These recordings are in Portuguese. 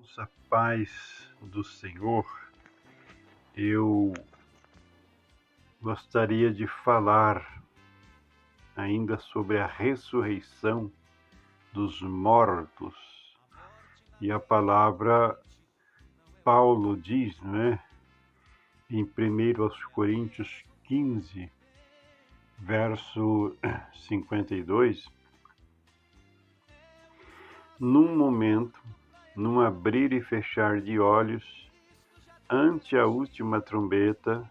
irmãos, a paz do Senhor. Eu gostaria de falar ainda sobre a ressurreição dos mortos. E a palavra Paulo diz, em 1 Coríntios 15, verso 52, num momento, num abrir e fechar de olhos, ante a última trombeta,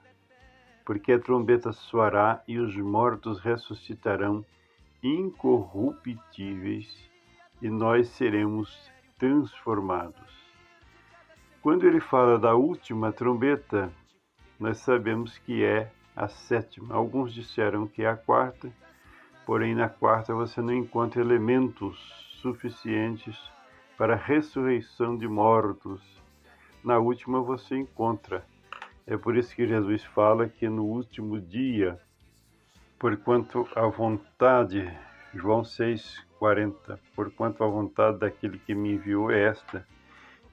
porque a trombeta soará e os mortos ressuscitarão incorruptíveis e nós seremos transformados. Quando ele fala da última trombeta, nós sabemos que é a sétima. Alguns disseram que é a quarta, porém na quarta você não encontra elementos suficientes para a ressurreição de mortos. Na última você encontra. É por isso que Jesus fala que no último dia, porquanto a vontade, João 6,40, porquanto a vontade daquele que me enviou é esta,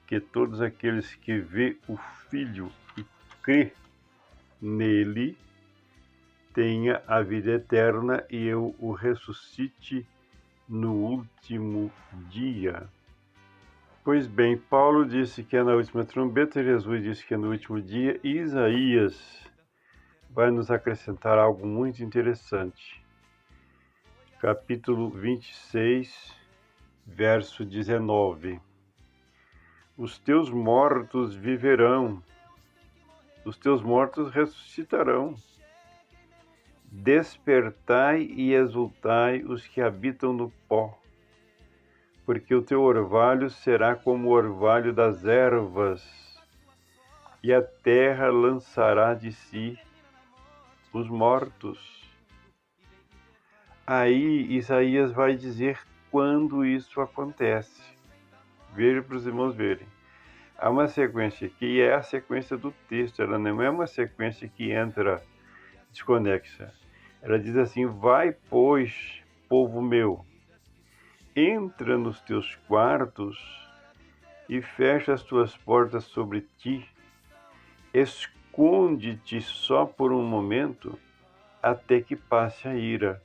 que todos aqueles que vê o Filho e crê nele tenha a vida eterna e eu o ressuscite no último dia. Pois bem, Paulo disse que é na última trombeta, Jesus disse que é no último dia, e Isaías vai nos acrescentar algo muito interessante. Capítulo 26, verso 19. Os teus mortos viverão, os teus mortos ressuscitarão. Despertai e exultai os que habitam no pó, porque o teu orvalho será como o orvalho das ervas, e a terra lançará de si os mortos. Aí Isaías vai dizer quando isso acontece. Veja para os irmãos verem. Há uma sequência que é a sequência do texto, ela não é uma sequência que entra desconexa. Ela diz assim: vai, pois, povo meu, entra nos teus quartos e fecha as tuas portas sobre ti, esconde-te só por um momento até que passe a ira.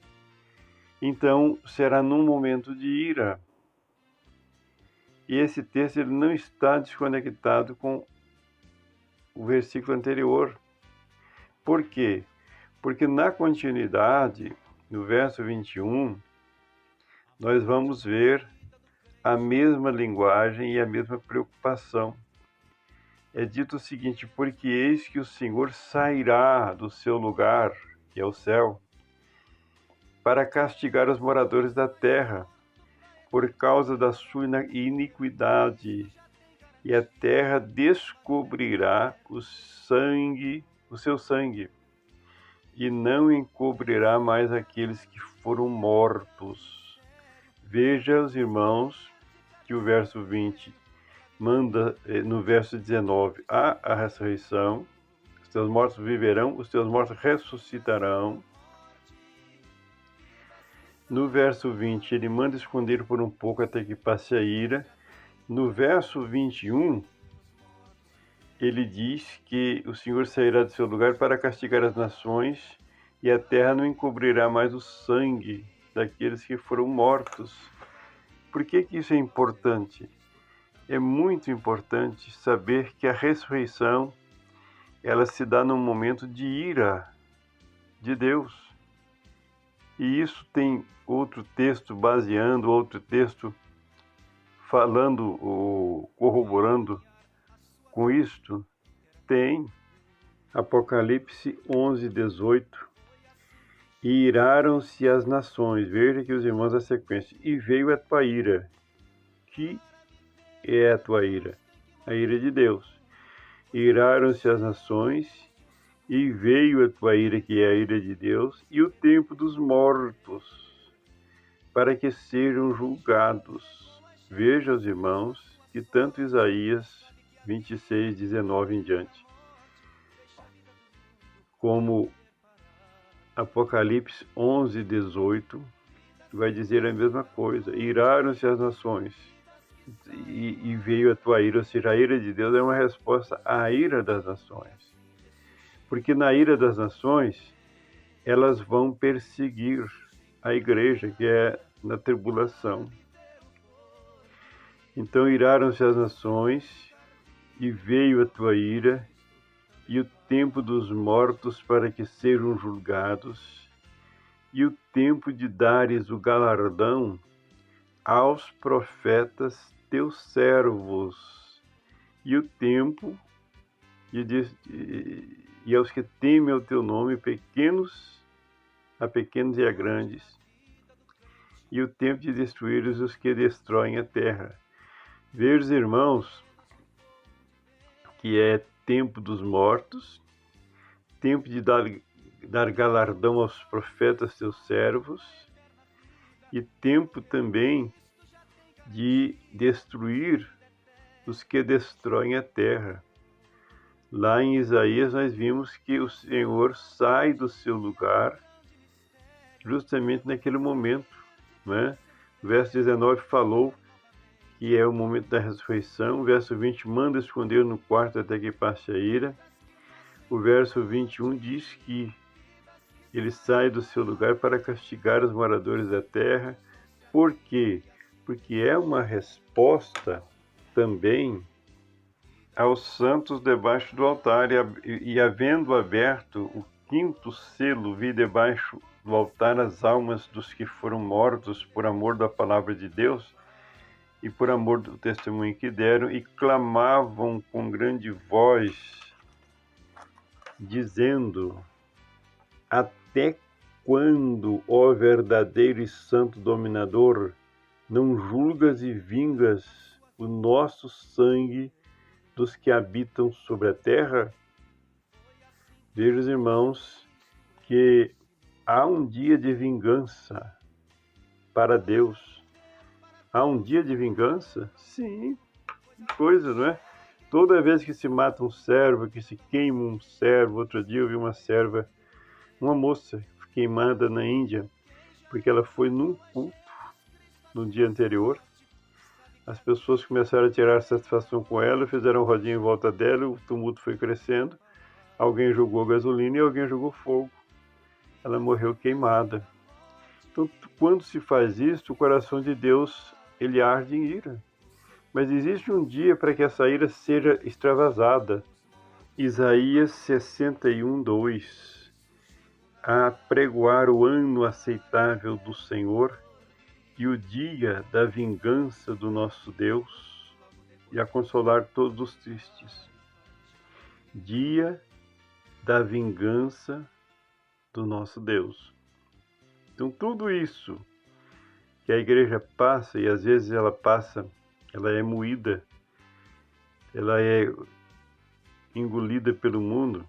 Então, será num momento de ira. E esse texto ele não está desconectado com o versículo anterior. Por quê? Porque na continuidade, no verso 21, nós vamos ver a mesma linguagem e a mesma preocupação. É dito o seguinte: porque eis que o Senhor sairá do seu lugar, que é o céu, para castigar os moradores da terra, por causa da sua iniquidade, e a terra descobrirá o seu sangue, e não encobrirá mais aqueles que foram mortos. Veja, os irmãos, que o verso 20 manda, no verso 19, há a ressurreição, os teus mortos viverão, os teus mortos ressuscitarão. No verso 20, ele manda esconder por um pouco até que passe a ira. No verso 21, ele diz que o Senhor sairá do seu lugar para castigar as nações e a terra não encobrirá mais o sangue daqueles que foram mortos. Por que isso é importante? É muito importante saber que a ressurreição ela se dá num momento de ira de Deus. E isso tem outro texto baseando, outro texto falando ou corroborando com isto. Tem Apocalipse 11, 18. E iraram-se as nações. Veja que os irmãos a sequência. E veio a tua ira. Que é a tua ira? A ira de Deus. Iraram-se as nações, e veio a tua ira, que é a ira de Deus, e o tempo dos mortos, para que sejam julgados. Veja, os irmãos, que tanto Isaías 26, 19 em diante, como Apocalipse 11, 18, vai dizer a mesma coisa. Iraram-se as nações, e veio a tua ira, ou seja, a ira de Deus é uma resposta à ira das nações. Porque na ira das nações, elas vão perseguir a igreja, que é na tribulação. Então iraram-se as nações, e veio a tua ira, e o tempo dos mortos para que sejam julgados, e o tempo de dares o galardão aos profetas teus servos, e o tempo e aos que temem o teu nome, pequenos e a grandes, e o tempo de destruíres os que destroem a terra. Veja, irmãos, que é tempo dos mortos, tempo de dar galardão aos profetas teus servos, e tempo também de destruir os que destroem a terra. Lá em Isaías nós vimos que o Senhor sai do seu lugar justamente naquele momento, né? O verso 19 falou que é o momento da ressurreição. O verso 20 manda esconder no quarto até que passe a ira. O verso 21 diz que ele sai do seu lugar para castigar os moradores da terra. Por quê? Porque é uma resposta também aos santos debaixo do altar, e havendo aberto o quinto selo, vi debaixo do altar as almas dos que foram mortos por amor da palavra de Deus e por amor do testemunho que deram, e clamavam com grande voz, dizendo: até quando, ó verdadeiro e santo dominador, não julgas e vingas o nosso sangue dos que habitam sobre a terra? Veja, irmãos, que há um dia de vingança para Deus. Há um dia de vingança? Sim, coisa, não é? Toda vez que se mata um servo, que se queima um servo, outro dia eu vi uma moça queimada na Índia, porque ela foi num culto no dia anterior. As pessoas começaram a tirar satisfação com ela, fizeram rodinha em volta dela, o tumulto foi crescendo, alguém jogou gasolina e alguém jogou fogo. Ela morreu queimada. Então, quando se faz isso, o coração de Deus, ele arde em ira. Mas existe um dia para que essa ira seja extravasada. Isaías 61, 2. A pregoar o ano aceitável do Senhor e o dia da vingança do nosso Deus, e a consolar todos os tristes. Dia da vingança do nosso Deus. Então, tudo isso que a igreja passa, e às vezes ela é moída, ela é engolida pelo mundo,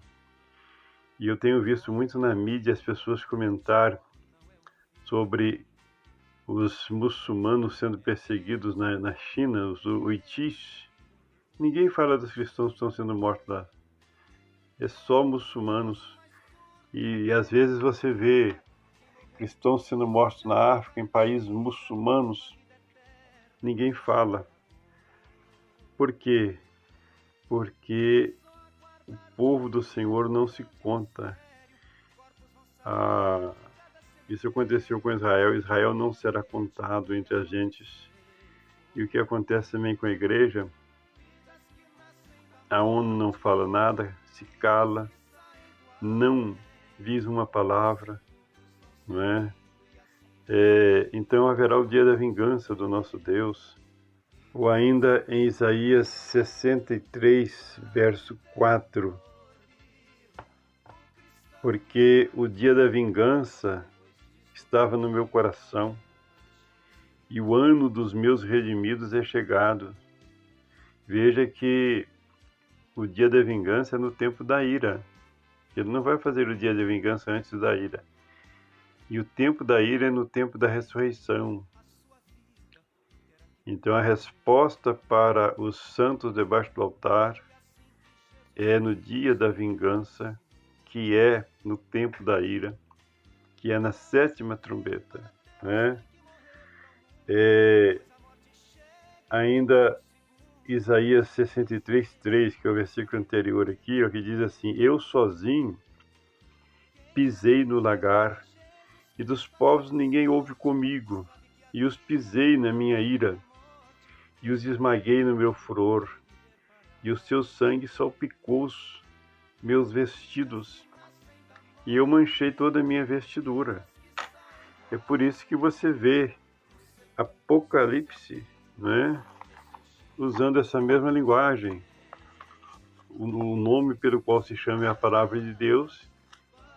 e eu tenho visto muito na mídia as pessoas comentar sobre os muçulmanos sendo perseguidos na China, os uitis. Ninguém fala dos cristãos que estão sendo mortos lá. É só muçulmanos. E às vezes você vê cristãos sendo mortos na África, em países muçulmanos. Ninguém fala. Por quê? Porque o povo do Senhor não se conta. Isso aconteceu com Israel. Israel não será contado entre as gentes. E o que acontece também com a igreja? A ONU não fala nada, se cala, não diz uma palavra, não é? Então haverá o dia da vingança do nosso Deus. Ou ainda em Isaías 63, verso 4. Porque o dia da vingança estava no meu coração, e o ano dos meus redimidos é chegado. Veja que o dia da vingança é no tempo da ira. Ele não vai fazer o dia da vingança antes da ira. E o tempo da ira é no tempo da ressurreição. Então a resposta para os santos debaixo do altar é no dia da vingança, que é no tempo da ira, que é na sétima trombeta, né? ainda Isaías 63:3, que é o versículo anterior aqui, ó, que diz assim: Eu sozinho pisei no lagar, e dos povos ninguém houve comigo, e os pisei na minha ira, e os esmaguei no meu furor, e o seu sangue salpicou os meus vestidos, e eu manchei toda a minha vestidura. É por isso que você vê Apocalipse, né, usando essa mesma linguagem. O nome pelo qual se chama é a palavra de Deus,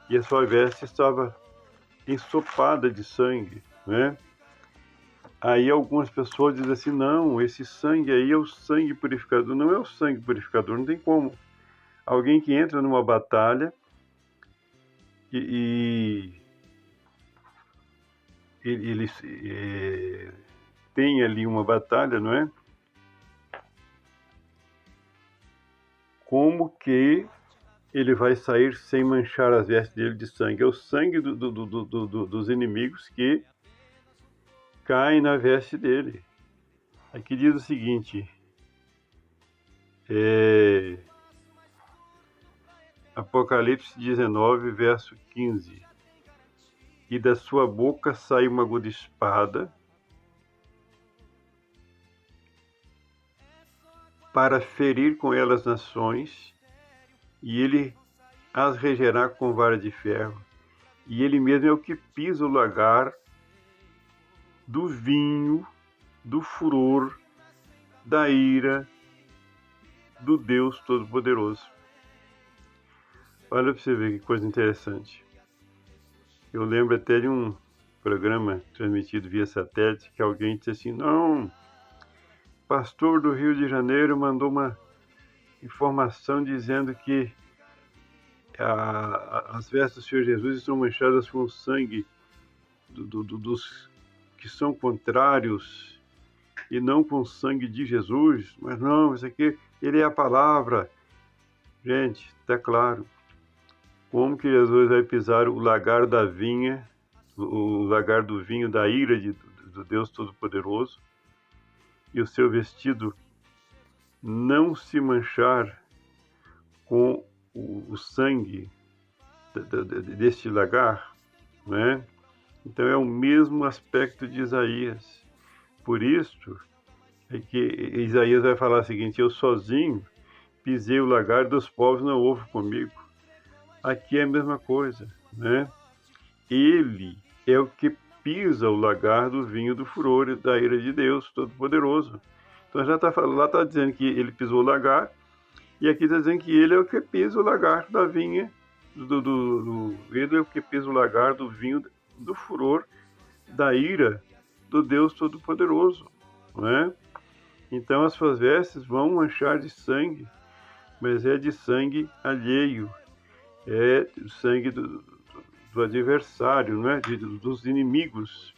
e a sua veste estava ensopada de sangue, né? Aí algumas pessoas dizem assim: não, esse sangue aí é o sangue purificador. Não é o sangue purificador, não tem como. Alguém que entra numa batalha e ele tem ali uma batalha, não é? Como que ele vai sair sem manchar as vestes dele de sangue? É o sangue dos inimigos que cai na veste dele. Aqui diz o seguinte, Apocalipse 19, verso 15. E da sua boca sai uma aguda espada para ferir com ela as nações, e ele as regerá com vara de ferro. E ele mesmo é o que pisa o lagar do vinho, do furor, da ira do Deus Todo-Poderoso. Olha para você ver que coisa interessante. Eu lembro até de um programa transmitido via satélite que alguém disse assim: não, pastor do Rio de Janeiro mandou uma informação dizendo que as vestes do Senhor Jesus estão manchadas com o sangue dos que são contrários e não com o sangue de Jesus. Mas não, isso aqui, ele é a palavra. Gente, está claro. Como que Jesus vai pisar o lagar da vinha, o lagar do vinho da ira do Deus Todo-Poderoso, e o seu vestido não se manchar com o sangue deste lagar, né? Então é o mesmo aspecto de Isaías. Por isso é que Isaías vai falar o seguinte: eu sozinho pisei o lagar, dos povos não houve comigo. Aqui é a mesma coisa, né? Ele é o que pisa o lagar do vinho do furor e da ira de Deus Todo-Poderoso. Então já está falando, lá está dizendo que ele pisou o lagar, e aqui está dizendo que ele é o que pisa o lagar da vinha, ele é o que pisa o lagar do vinho do furor, da ira do Deus Todo-Poderoso, não é? Então as suas vestes vão manchar de sangue, mas é de sangue alheio, é o sangue do adversário, não é? Dos inimigos.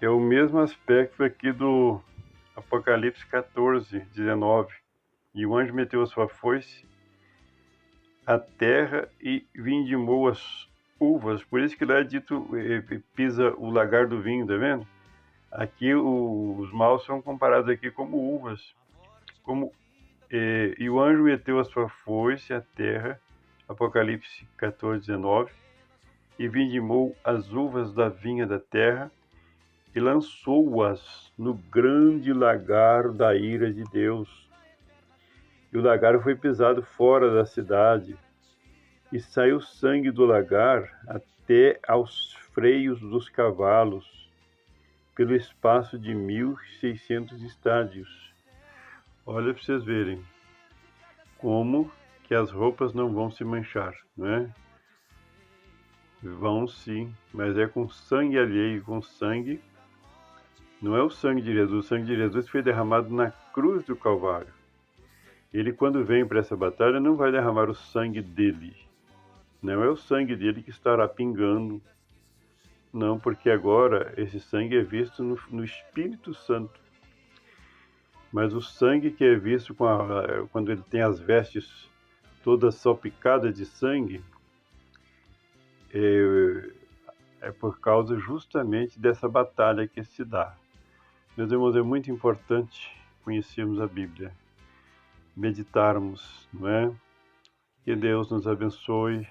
É o mesmo aspecto aqui do Apocalipse 14, 19. E o anjo meteu a sua foice à terra e vindimou as uvas. Por isso que lá é dito, pisa o lagar do vinho, tá vendo? Aqui os maus são comparados aqui como uvas. E o anjo meteu a sua foice à terra, Apocalipse 14, 19, e vindimou as uvas da vinha da terra e lançou-as no grande lagar da ira de Deus. E o lagar foi pisado fora da cidade, e saiu sangue do lagar até aos freios dos cavalos, pelo espaço de 1.600 estádios. Olha para vocês verem como que as roupas não vão se manchar, não é? Vão sim, mas é com sangue alheio, com sangue. Não é o sangue de Jesus. O sangue de Jesus foi derramado na cruz do Calvário. Ele, quando vem para essa batalha, não vai derramar o sangue dele. Não é o sangue dele que estará pingando. Não, porque agora esse sangue é visto no Espírito Santo. Mas o sangue que é visto quando ele tem as vestes todas salpicadas de sangue, é por causa justamente dessa batalha que se dá. Meus irmãos, é muito importante conhecermos a Bíblia, meditarmos, não é? Que Deus nos abençoe